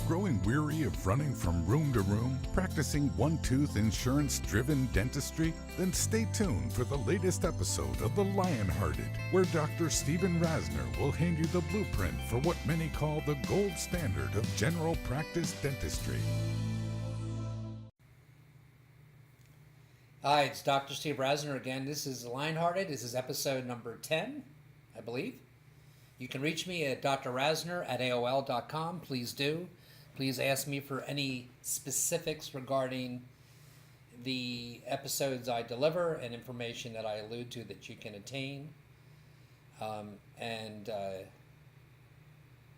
Growing weary of running from room to room, practicing one-tooth insurance-driven dentistry? Then stay tuned for the latest episode of the Lionhearted, where Dr. Stephen Rasner will hand you the blueprint for what many call the gold standard of general practice dentistry. Hi, it's Dr. Steve Rasner again. This is Lionhearted. This is episode number 10, I believe. You can reach me at drrasner@aol.com. Please do. Please ask me for any specifics regarding the episodes I deliver and information that I allude to that you can attain. And you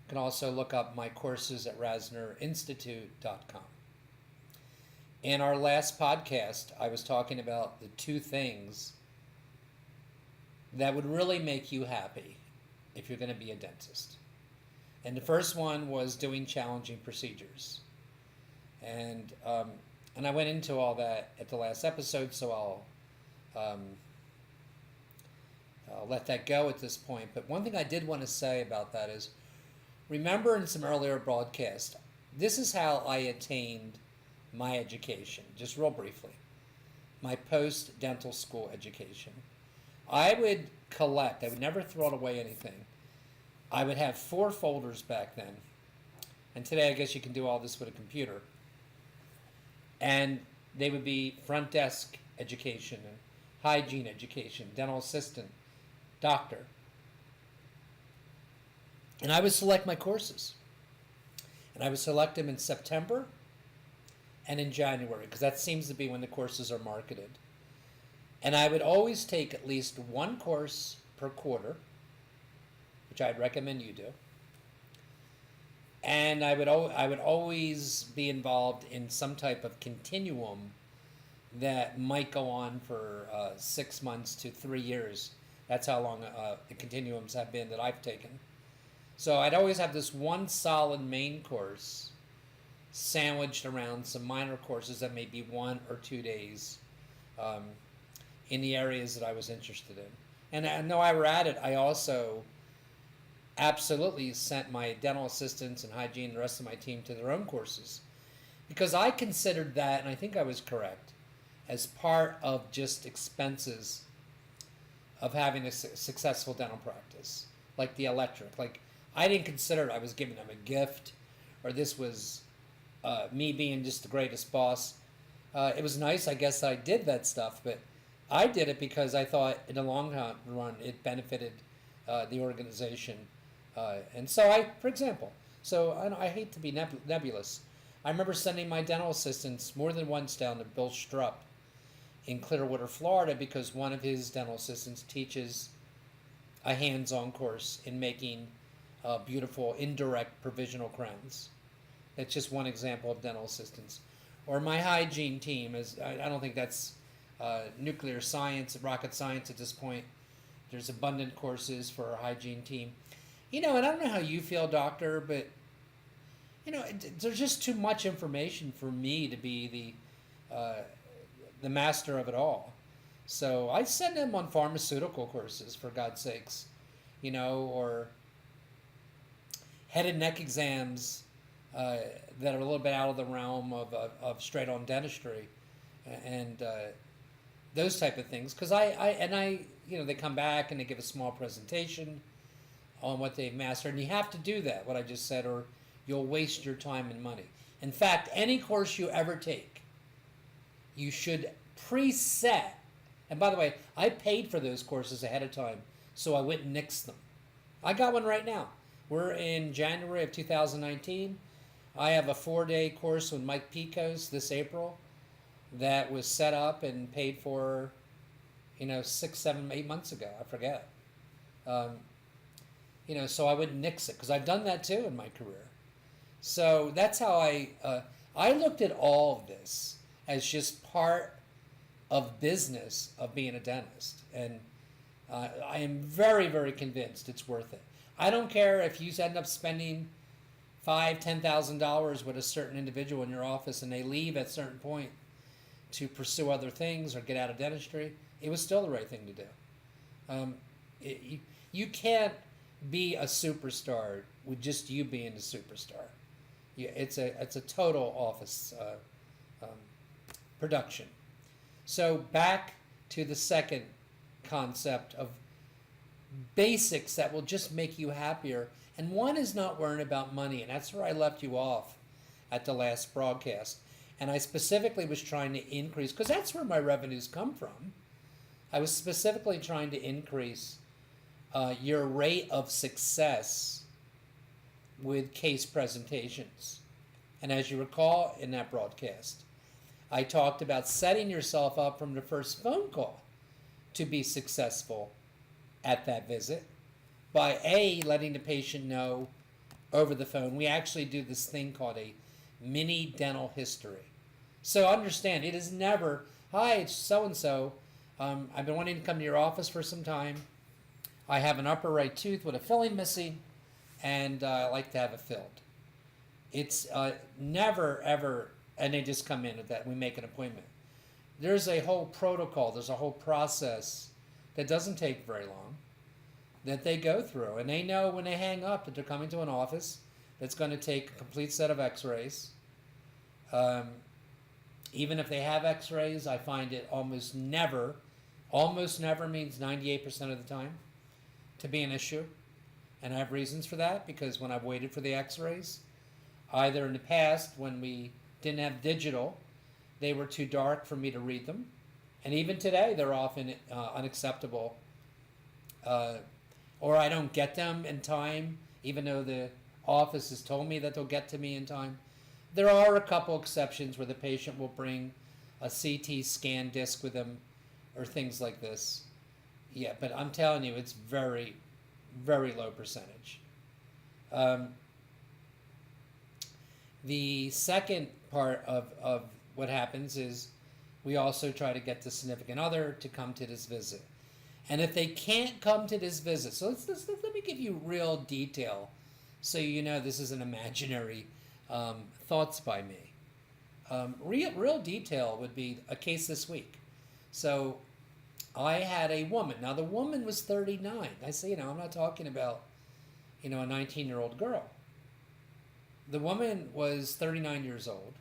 can also look up my courses at rasnerinstitute.com. In our last podcast, I was talking about the two things that would really make you happy if you're going to be a dentist. And the first one was doing challenging procedures. And I went into all that at the last episode, so I'll let that go at this point. But one thing I did want to say about that is, remember in some earlier broadcasts, this is how I attained my education, just real briefly, my post-dental school education. I would collect, I would never throw away anything. I would have 4 folders back then. And today I guess you can do all this with a computer. And they would be front desk education and hygiene education, dental assistant, doctor. And I would select my courses. And I would select them in September and in January, because that seems to be when the courses are marketed. And I would always take at least one course per quarter, which I'd recommend you do. And I would always be involved in some type of continuum that might go on for 6 months to 3 years. That's how long the continuums have been that I've taken. So I'd always have this one solid main course sandwiched around some minor courses that may be 1 or 2 days in the areas that I was interested in. And while I were at it, I also absolutely sent my dental assistants and hygiene and the rest of my team to their own courses, because I considered that, and I think I was correct, as part of just expenses of having a successful dental practice, like the electric. Like, I didn't consider I was giving them a gift, or this was me being just the greatest boss. It was nice, I guess I did that stuff, but I did it because I thought in the long run it benefited the organization. And so for example, I hate to be nebulous. I remember sending my dental assistants more than once down to Bill Strupp in Clearwater, Florida, because one of his dental assistants teaches a hands-on course in making beautiful indirect provisional crowns. That's just one example of dental assistants. Or my hygiene team I don't think that's nuclear science, rocket science at this point. There's abundant courses for our hygiene team. And I don't know how you feel, doctor, but, there's just too much information for me to be the master of it all. So I send them on pharmaceutical courses, for God's sakes, or head and neck exams that are a little bit out of the realm of straight-on dentistry and those type of things. Because they come back and they give a small presentation on what they've mastered. And you have to do that, what I just said, or you'll waste your time and money. In fact, any course you ever take, you should preset. And by the way, I paid for those courses ahead of time, so I wouldn't nix them. I got one right now. We're in January of 2019. I have a 4-day course with Mike Picos this April that was set up and paid for, 6, 7, 8 months ago. I forget. So I wouldn't nix it, because I've done that too in my career. So that's how I looked at all of this as just part of business of being a dentist. And I am very, very convinced it's worth it. I don't care if you end up spending $5,000, $10,000 with a certain individual in your office and they leave at a certain point to pursue other things or get out of dentistry. It was still the right thing to do. You can't be a superstar with just you being a superstar. Yeah, it's a total office um, production. So back to the second concept of basics that will just make you happier. And one is not worrying about money, and that's where I left you off at the last broadcast. And I specifically was trying to increase, because that's where my revenues come from. I was specifically trying to increase your rate of success with case presentations. And as you recall in that broadcast, I talked about setting yourself up from the first phone call to be successful at that visit by letting the patient know over the phone. We actually do this thing called a mini dental history. So understand, it is never, hi, it's so-and-so. I've been wanting to come to your office for some time. I have an upper right tooth with a filling missing, and I like to have it filled. It's never, ever, and they just come in at that, we make an appointment. There's a whole protocol, there's a whole process that doesn't take very long that they go through. And they know when they hang up that they're coming to an office that's going to take a complete set of x-rays. Even if they have x-rays, I find it almost never means 98% of the time, to be an issue. And I have reasons for that, because when I've waited for the x-rays, either in the past when we didn't have digital, they were too dark for me to read them. And even today, they're often unacceptable. Or I don't get them in time, even though the office has told me that they'll get to me in time. There are a couple exceptions where the patient will bring a CT scan disc with them or things like this. Yeah, but I'm telling you, it's very, very low percentage. The second part of what happens is we also try to get the significant other to come to this visit. And if they can't come to this visit, so let me give you real detail so you know this isn't imaginary thoughts by me. Real detail would be a case this week. So I had a woman. Now the woman was 39. I say, I'm not talking about, a 19-year-old girl. The woman was 39 years old.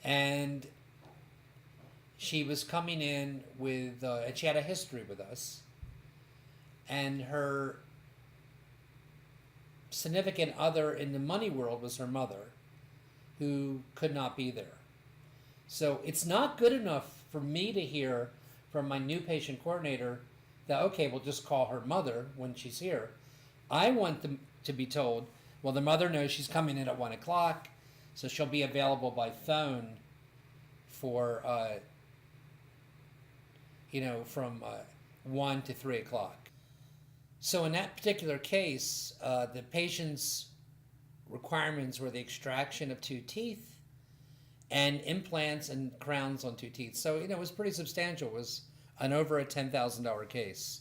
And she was coming in with, and she had a history with us. And her significant other in the money world was her mother, who could not be there. So it's not good enough for me to hear from my new patient coordinator that, okay, we'll just call her mother when she's here. I want them to be told, well, the mother knows she's coming in at 1 o'clock, so she'll be available by phone for, from 1 to 3 o'clock. So in that particular case, the patient's requirements were the extraction of 2 teeth and implants and crowns on 2 teeth. So, it was pretty substantial. It was over a $10,000 case.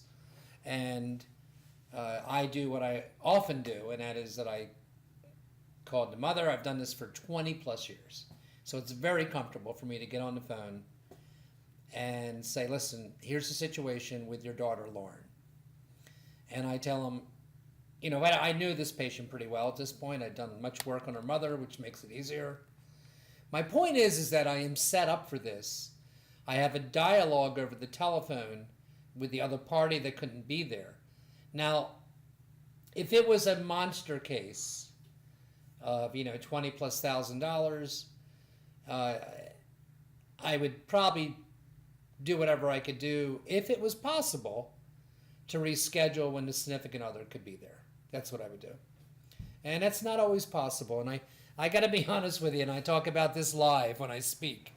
And I do what I often do, and that is that I called the mother. I've done this for 20 plus years. So it's very comfortable for me to get on the phone and say, listen, here's the situation with your daughter, Lauren. And I tell them, I knew this patient pretty well at this point. I'd done much work on her mother, which makes it easier. My point is that I am set up for this. I have a dialogue over the telephone with the other party that couldn't be there. Now, if it was a monster case of, $20,000 plus, I would probably do whatever I could do, if it was possible, to reschedule when the significant other could be there. That's what I would do. And that's not always possible. And I got to be honest with you, and I talk about this live when I speak.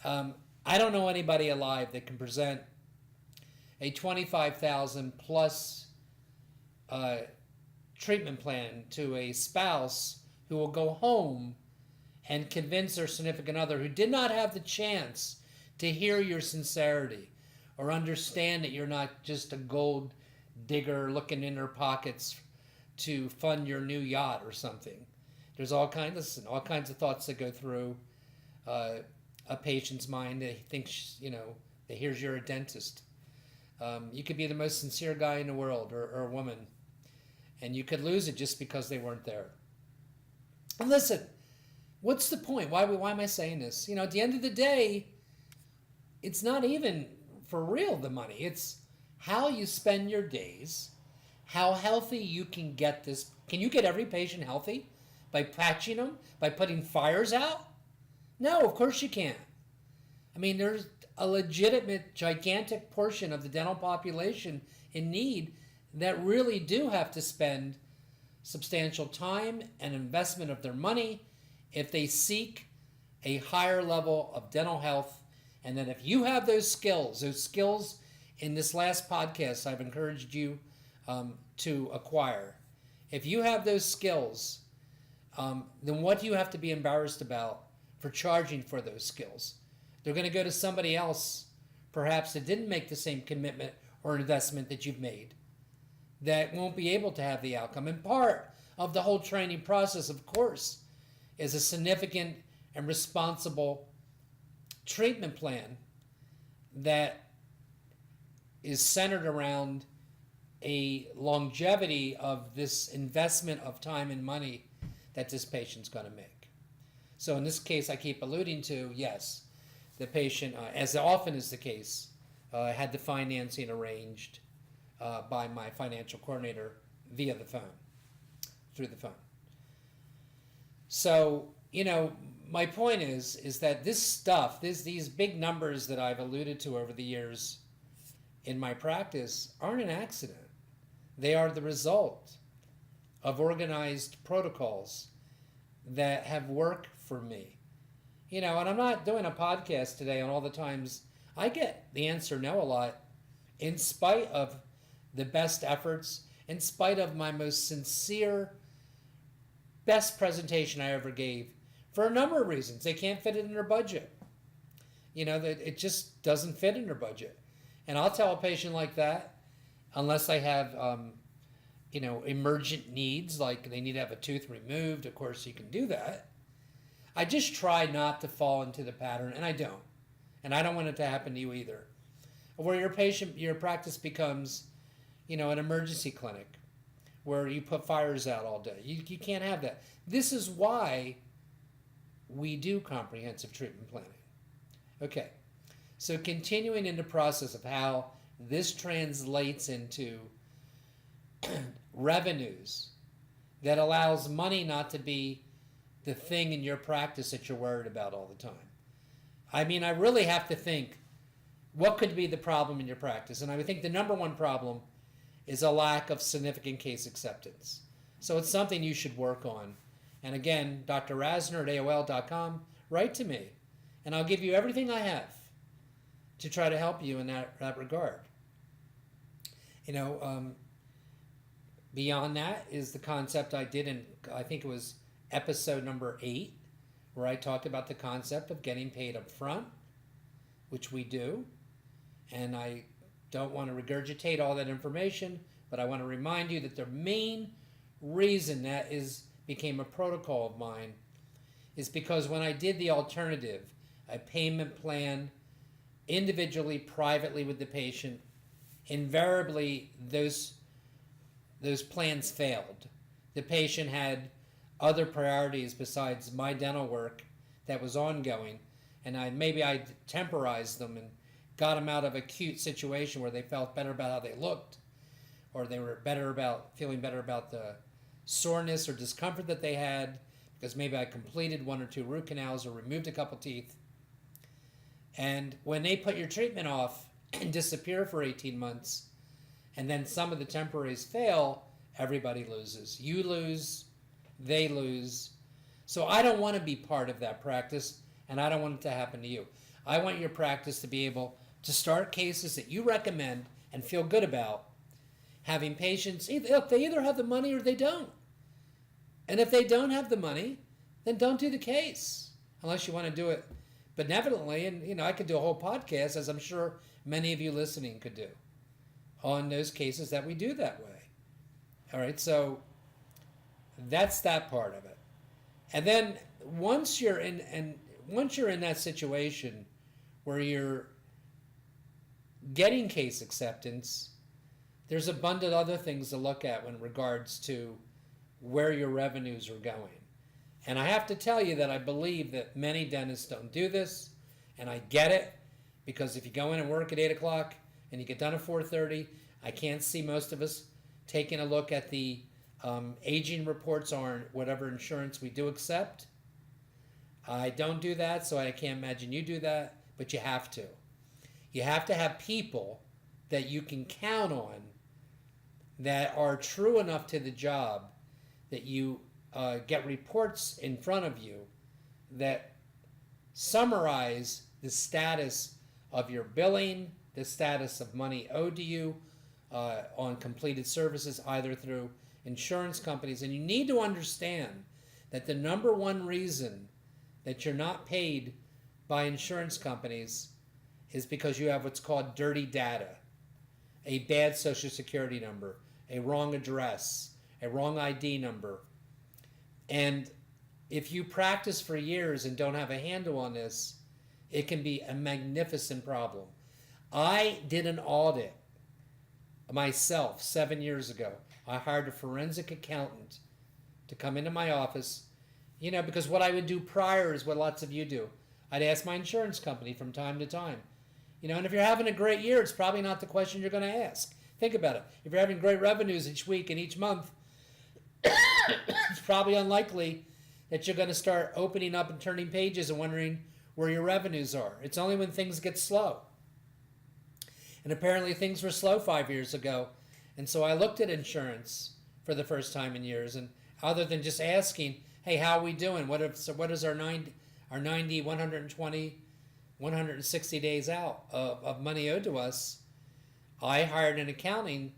I don't know anybody alive that can present a 25,000 plus treatment plan to a spouse who will go home and convince their significant other who did not have the chance to hear your sincerity or understand that you're not just a gold digger looking in their pockets to fund your new yacht or something. There's all kinds of thoughts that go through a patient's mind. They think, that here's you're a dentist. You could be the most sincere guy in the world or a woman, and you could lose it just because they weren't there. And listen, what's the point? Why am I saying this? At the end of the day, it's not even for real the money. It's how you spend your days, how healthy you can get this. Can you get every patient healthy by patching them, by putting fires out? No, of course you can't. I mean, there's a legitimate, gigantic portion of the dental population in need that really do have to spend substantial time and investment of their money if they seek a higher level of dental health. And then if you have those skills in this last podcast I've encouraged you to acquire, if you have those skills, then what do you have to be embarrassed about for charging for those skills? They're going to go to somebody else, perhaps that didn't make the same commitment or investment that you've made, that won't be able to have the outcome. And part of the whole training process, of course, is a significant and responsible treatment plan that is centered around a longevity of this investment of time and money that this patient's going to make. So in this case, I keep alluding to, yes, the patient, as often is the case, had the financing arranged by my financial coordinator via the phone, through the phone. So, my point is that this stuff, these big numbers that I've alluded to over the years in my practice aren't an accident. They are the result of organized protocols that have worked for me. And I'm not doing a podcast today on all the times I get the answer no a lot, in spite of the best efforts, in spite of my most sincere, best presentation I ever gave, for a number of reasons. They can't fit it in their budget. That it just doesn't fit in their budget. And I'll tell a patient like that, unless they have, emergent needs, like they need to have a tooth removed. Of course, you can do that. I just try not to fall into the pattern, and I don't. And I don't want it to happen to you either, where your practice becomes, an emergency clinic where you put fires out all day. You can't have that. This is why we do comprehensive treatment planning. Okay, so continuing in the process of how this translates into revenues that allows money not to be the thing in your practice that you're worried about all the time. I mean, I really have to think, what could be the problem in your practice? And I would think the number one problem is a lack of significant case acceptance. So it's something you should work on. And again, Dr. Rasner at AOL.com, write to me, and I'll give you everything I have to try to help you in that regard. Beyond that is the concept I did in, I think it was episode number 8, where I talked about the concept of getting paid up front, which we do. And I don't want to regurgitate all that information, but I want to remind you that the main reason that became a protocol of mine is because when I did the alternative, a payment plan individually, privately with the patient, invariably those plans failed. The patient had other priorities besides my dental work that was ongoing, and I temporized them and got them out of an acute situation where they felt better about how they looked, or they were feeling better about the soreness or discomfort that they had, because maybe I completed 1 or 2 root canals or removed a couple teeth. And when they put your treatment off and disappear for 18 months, and then some of the temporaries fail, everybody loses. You lose, they lose. So I don't want to be part of that practice, and I don't want it to happen to you. I want your practice to be able to start cases that you recommend and feel good about, having patients, they either have the money or they don't. And if they don't have the money, then don't do the case, unless you want to do it benevolently. And, I could do a whole podcast, as I'm sure many of you listening could do, on those cases that we do that way. All right, so that's that part of it. And then once you're in that situation where you're getting case acceptance, there's a bunch of other things to look at in regards to where your revenues are going. And I have to tell you that I believe that many dentists don't do this, and I get it, because if you go in and work at 8 o'clock and you get done at 4:30, I can't see most of us taking a look at the aging reports on whatever insurance we do accept. I don't do that, so I can't imagine you do that, but you have to. You have to have people that you can count on that are true enough to the job that you get reports in front of you that summarize the status of your billing, the status of money owed to you on completed services, either through insurance companies. And you need to understand that the number one reason that you're not paid by insurance companies is because you have what's called dirty data, a bad social security number, a wrong address, a wrong ID number. And if you practice for years and don't have a handle on this, it can be a magnificent problem. I did an audit myself 7 years ago. I hired a forensic accountant to come into my office, because what I would do prior is what lots of you do. I'd ask my insurance company from time to time. And if you're having a great year, it's probably not the question you're going to ask. Think about it. If you're having great revenues each week and each month, it's probably unlikely that you're going to start opening up and turning pages and wondering where your revenues are. It's only when things get slow. And apparently things were slow 5 years ago. And so I looked at insurance for the first time in years. And other than just asking, hey, how are we doing? What is our 90, 120, 160 days out of money owed to us? I hired an accounting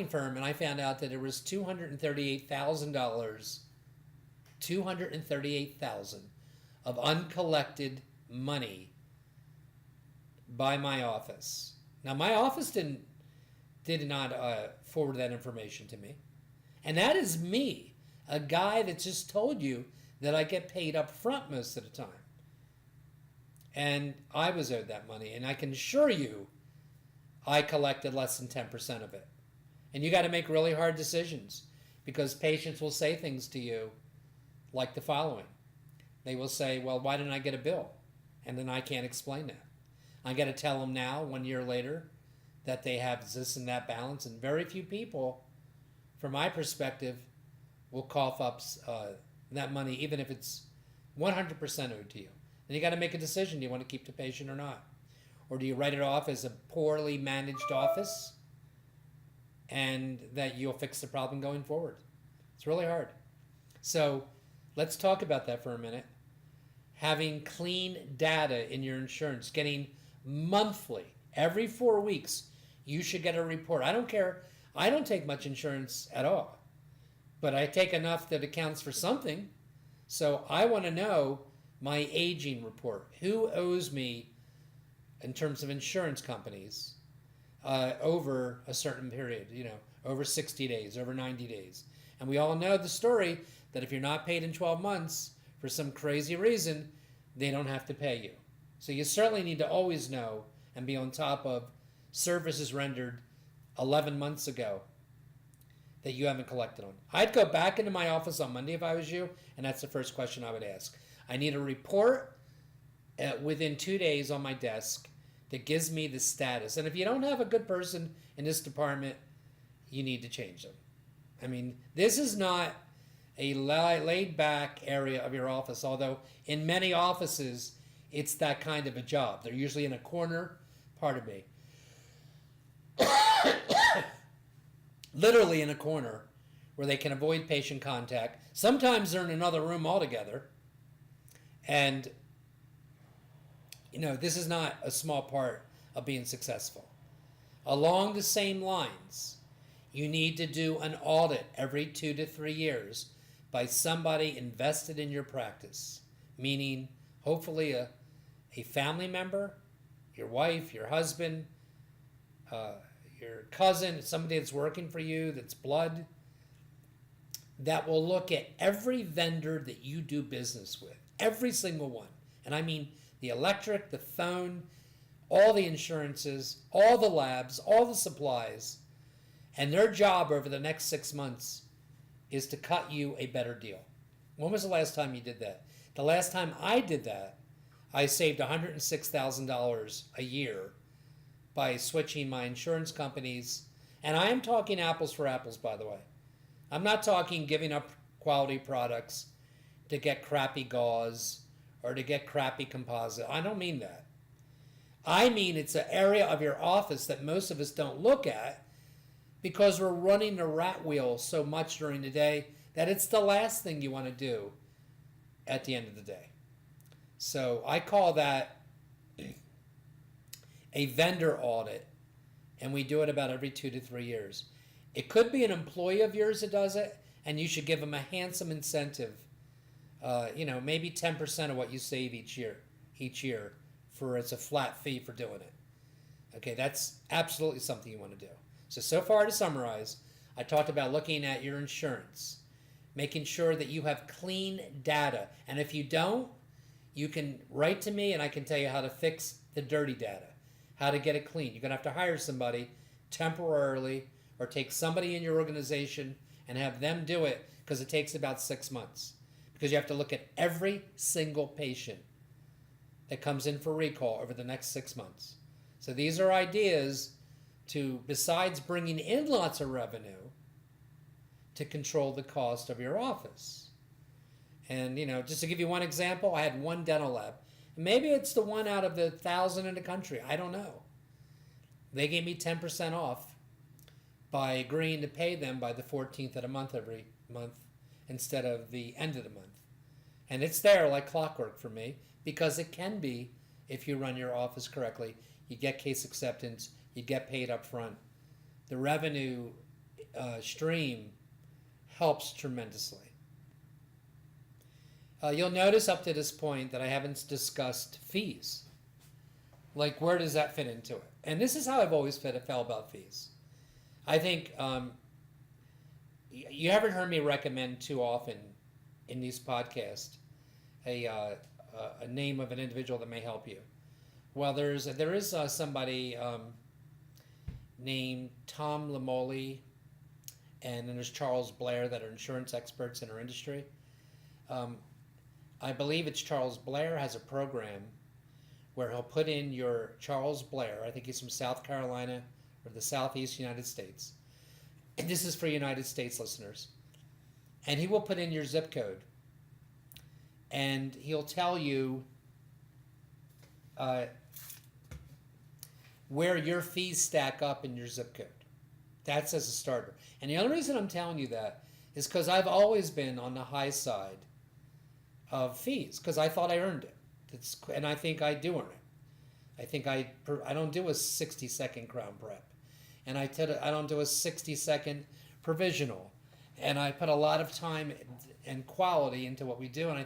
firm, and I found out that there was $238,000 of uncollected money by my office. Now, my office did not forward that information to me. And that is me, a guy that just told you that I get paid up front most of the time. And I was owed that money, and I can assure you I collected less than 10% of it. And you got to make really hard decisions, because patients will say things to you like the following. They will say, well, why didn't I get a bill? And then I can't explain that. I got to tell them now, 1 year later, that they have this and that balance. And very few people, from my perspective, will cough up that money, even if it's 100% owed to you. Then you got to make a decision. Do you want to keep the patient or not? Or do you write it off as a poorly managed office and that you'll fix the problem going forward? It's really hard. So let's talk about that for a minute. Having clean data in your insurance, getting monthly, every 4 weeks, you should get a report. I don't care. I don't take much insurance at all, but I take enough that accounts for something. So I want to know my aging report. Who owes me in terms of insurance companies over a certain period, over 60 days, over 90 days. And we all know the story that if you're not paid in 12 months for some crazy reason, they don't have to pay you. So you certainly need to always know and be on top of services rendered 11 months ago that you haven't collected on. I'd go back into my office on Monday if I was you, and that's the first question I would ask. I need a report within 2 days on my desk that gives me the status. And if you don't have a good person in this department, you need to change them. I mean, this is not a laid back area of your office, although in many offices, it's that kind of a job. They're usually in a corner, pardon me, literally in a corner where they can avoid patient contact. Sometimes they're in another room altogether. And, this is not a small part of being successful. Along the same lines, you need to do an audit every 2 to 3 years by somebody invested in your practice, meaning hopefully a family member, your wife, your husband, your cousin, somebody that's working for you, that's blood, that will look at every vendor that you do business with, every single one. And I mean the electric, the phone, all the insurances, all the labs, all the supplies. And their job over the next 6 months is to cut you a better deal. When was the last time you did that? The last time I did that, I saved $106,000 a year by switching my insurance companies. And I am talking apples for apples, by the way. I'm not talking giving up quality products to get crappy gauze or to get crappy composite. I don't mean that. I mean it's an area of your office that most of us don't look at because we're running the rat wheel so much during the day that it's the last thing you want to do at the end of the day. So I call that a vendor audit, and we do it about every 2 to 3 years. It could be an employee of yours that does it, and you should give them a handsome incentive, maybe 10% of what you save each year for it's a flat fee for doing it. Okay, that's absolutely something you want to do. So far to summarize, I talked about looking at your insurance, making sure that you have clean data. And if you don't, you can write to me and I can tell you how to fix the dirty data, how to get it clean. You're going to have to hire somebody temporarily or take somebody in your organization and have them do it because it takes about 6 months. Because you have to look at every single patient that comes in for recall over the next 6 months. So these are ideas to, besides bringing in lots of revenue, to control the cost of your office. And, just to give you one example, I had one dental lab. Maybe it's the one out of the 1,000 in the country. I don't know. They gave me 10% off by agreeing to pay them by the 14th of the month every month instead of the end of the month. And it's there like clockwork for me because it can be if you run your office correctly. You get case acceptance. You get paid up front. The revenue stream helps tremendously. You'll notice up to this point that I haven't discussed fees. Like, where does that fit into it? And this is how I've always felt about fees. I think you haven't heard me recommend too often in these podcasts a name of an individual that may help you. Well, there is somebody named Tom Lamoli, and then there's Charles Blair that are insurance experts in our industry. I believe it's Charles Blair has a program where he'll put in your Charles Blair, I think he's from South Carolina or the Southeast United States. And this is for United States listeners. And he will put in your zip code. And he'll tell you where your fees stack up in your zip code. That's as a starter. And the only reason I'm telling you that is because I've always been on the high side of fees because I thought I earned it. And I think I do earn it. I think I don't do a 60-second crown prep. And I don't do a 60-second provisional. And I put a lot of time and quality into what we do. And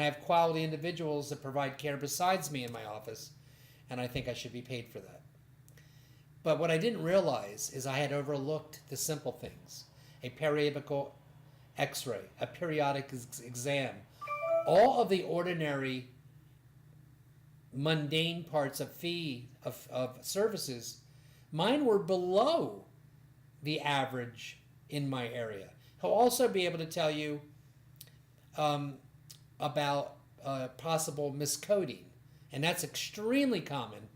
I have quality individuals that provide care besides me in my office. And I think I should be paid for that. But what I didn't realize is I had overlooked the simple things. A periapical x-ray, a periodic exam. All of the ordinary mundane parts of fee of services, mine were below the average in my area. He'll also be able to tell you about possible miscoding, and that's extremely common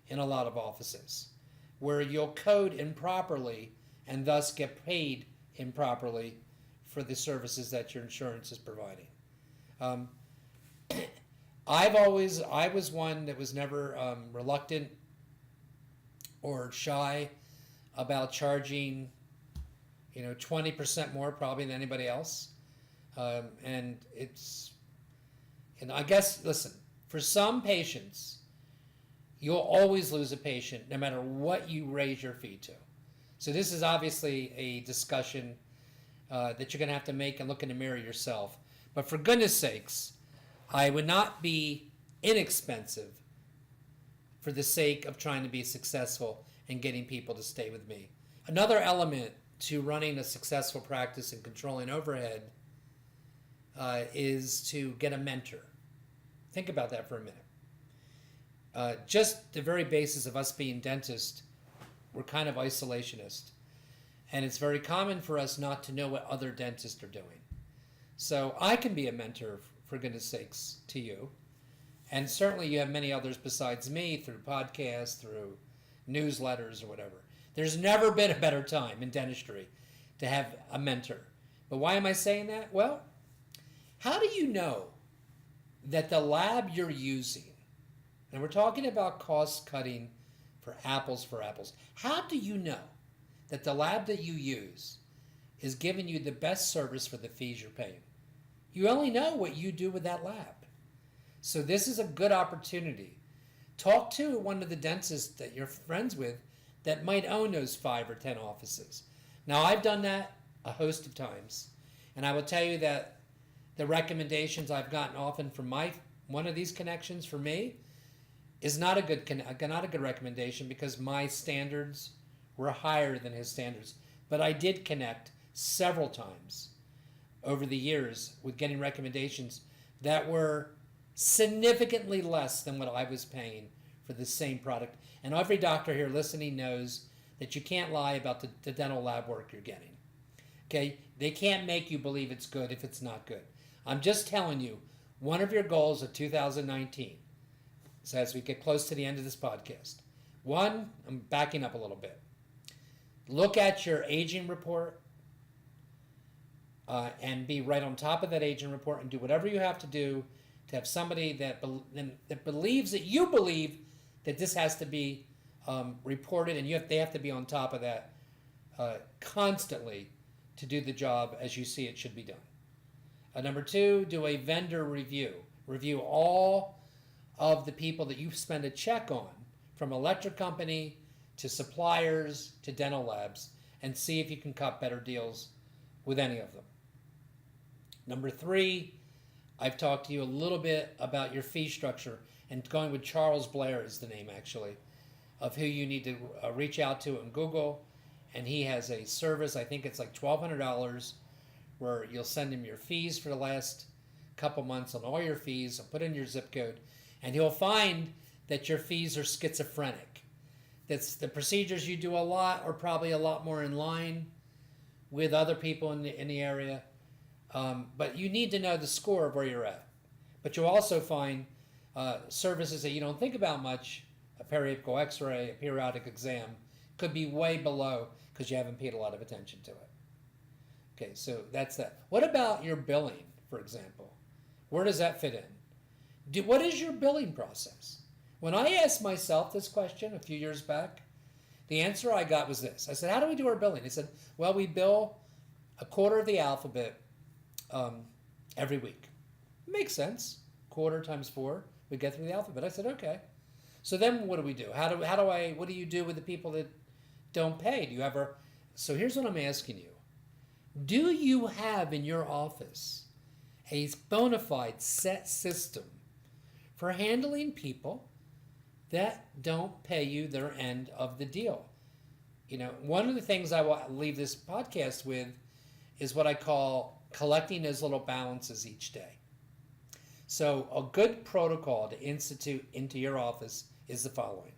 in a lot of offices, where you'll code improperly and thus get paid improperly for the services that your insurance is providing. I was one that was never reluctant or shy about charging, 20% more probably than anybody else. And I guess, listen, for some patients, you'll always lose a patient no matter what you raise your fee to. So this is obviously a discussion that you're going to have to make and look in the mirror yourself. But for goodness sakes, I would not be inexpensive for the sake of trying to be successful and getting people to stay with me. Another element to running a successful practice and controlling overhead is to get a mentor. Think about that for a minute. Just the very basis of us being dentists, we're kind of isolationist. And it's very common for us not to know what other dentists are doing. So I can be a mentor, for goodness sakes, to you. And certainly you have many others besides me through podcasts, through newsletters or whatever. There's never been a better time in dentistry to have a mentor. But why am I saying that? Well, how do you know that the lab you're using, and we're talking about cost cutting for apples, how do you know that the lab that you use is giving you the best service for the fees you're paying? You only know what you do with that lab. So this is a good opportunity. Talk to one of the dentists that you're friends with that might own those 5 or 10 offices. Now, I've done that a host of times, and I will tell you that the recommendations I've gotten often from one of these connections for me is not a good recommendation, because my standards were higher than his standards. But I did connect several times over the years with getting recommendations that were significantly less than what I was paying for the same product. And every doctor here listening knows that you can't lie about the dental lab work you're getting. Okay? They can't make you believe it's good if it's not good. I'm just telling you, one of your goals of 2019, so as we get close to the end of this podcast, one, I'm backing up a little bit. Look at your aging report and be right on top of that aging report, and do whatever you have to do to have somebody that believes that you believe that this has to be reported, and they have to be on top of that constantly to do the job as you see it should be done. Number 2, do a vendor review. Review all of the people that you spend a check on, from electric company to suppliers to dental labs, and see if you can cut better deals with any of them. Number 3, I've talked to you a little bit about your fee structure, and going with Charles Blair is the name actually, of who you need to reach out to in Google. And he has a service, I think it's like $1,200, where you'll send him your fees for the last couple months on all your fees, put in your zip code, and he'll find that your fees are schizophrenic. That's the procedures you do a lot are probably a lot more in line with other people in the area. But you need to know the score of where you're at. But you'll also find services that you don't think about much, a periapical x-ray, a periodic exam, could be way below because you haven't paid a lot of attention to it. Okay, so that's that. What about your billing, for example? Where does that fit in? What is your billing process? When I asked myself this question a few years back, the answer I got was this. I said, how do we do our billing? He said, well, we bill a quarter of the alphabet every week. Makes sense. Quarter times 4, we get through the alphabet. I said, okay. So then what do we do? What do you do with the people that don't pay? So here's what I'm asking you. Do you have in your office a bona fide set system for handling people that don't pay you their end of the deal? You know, one of the things I will leave this podcast with is what I call collecting those little balances each day. So a good protocol to institute into your office is the following.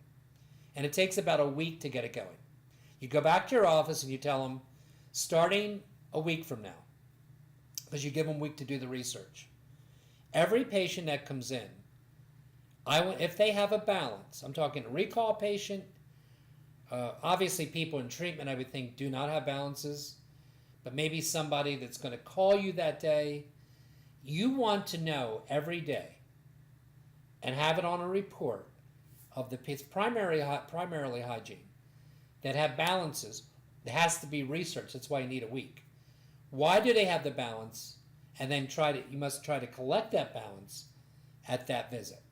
And it takes about a week to get it going. You go back to your office and you tell them, starting a week from now, because you give them a week to do the research. Every patient that comes in, if they have a balance, I'm talking a recall patient, obviously people in treatment I would think do not have balances, but maybe somebody that's going to call you that day, you want to know every day and have it on a report of it's primarily hygiene that have balances. It has to be researched. That's why you need a week. Why do they have the balance? And then you must try to collect that balance at that visit.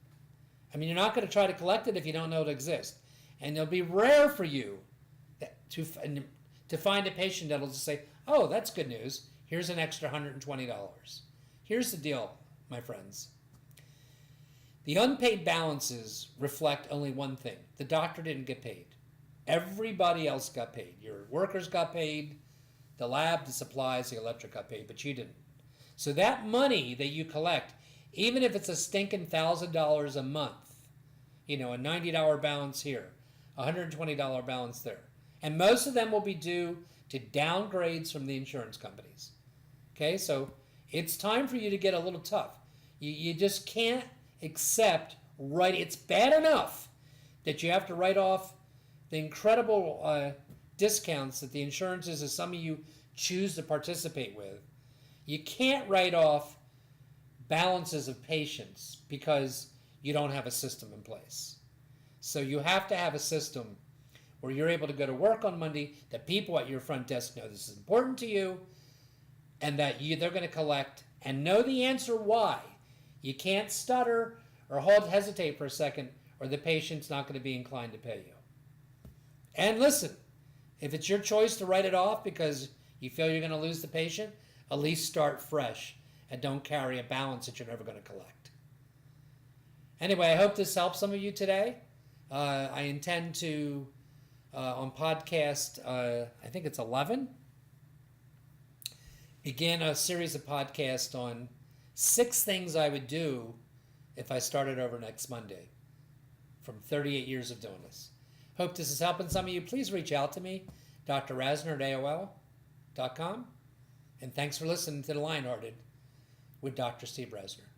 I mean, you're not going to try to collect it if you don't know it exists. And it'll be rare for you to find a patient that'll just say, oh, that's good news. Here's an extra $120. Here's the deal, my friends. The unpaid balances reflect only one thing. The doctor didn't get paid. Everybody else got paid. Your workers got paid. The lab, the supplies, the electric got paid, but you didn't. So that money that you collect, even if it's a stinking $1,000 a month, a $90 balance here, $120 balance there, and most of them will be due to downgrades from the insurance companies. Okay, so it's time for you to get a little tough. You just can't accept, right? It's bad enough that you have to write off the incredible discounts that the insurances that some of you choose to participate with. You can't write off balances of patients because you don't have a system in place. So you have to have a system where you're able to go to work on Monday, that people at your front desk know this is important to you, and that they're going to collect and know the answer why. You can't stutter or hesitate for a second, or the patient's not going to be inclined to pay you. And listen, if it's your choice to write it off because you feel you're going to lose the patient, at least start fresh and don't carry a balance that you're never going to collect. Anyway, I hope this helps some of you today. I intend to, on podcast, I think it's 11, begin a series of podcasts on 6 things I would do if I started over next Monday from 38 years of doing this. Hope this is helping some of you. Please reach out to me, Dr. Rasner at AOL.com. And thanks for listening to The Lionhearted with Dr. Steve Rasner.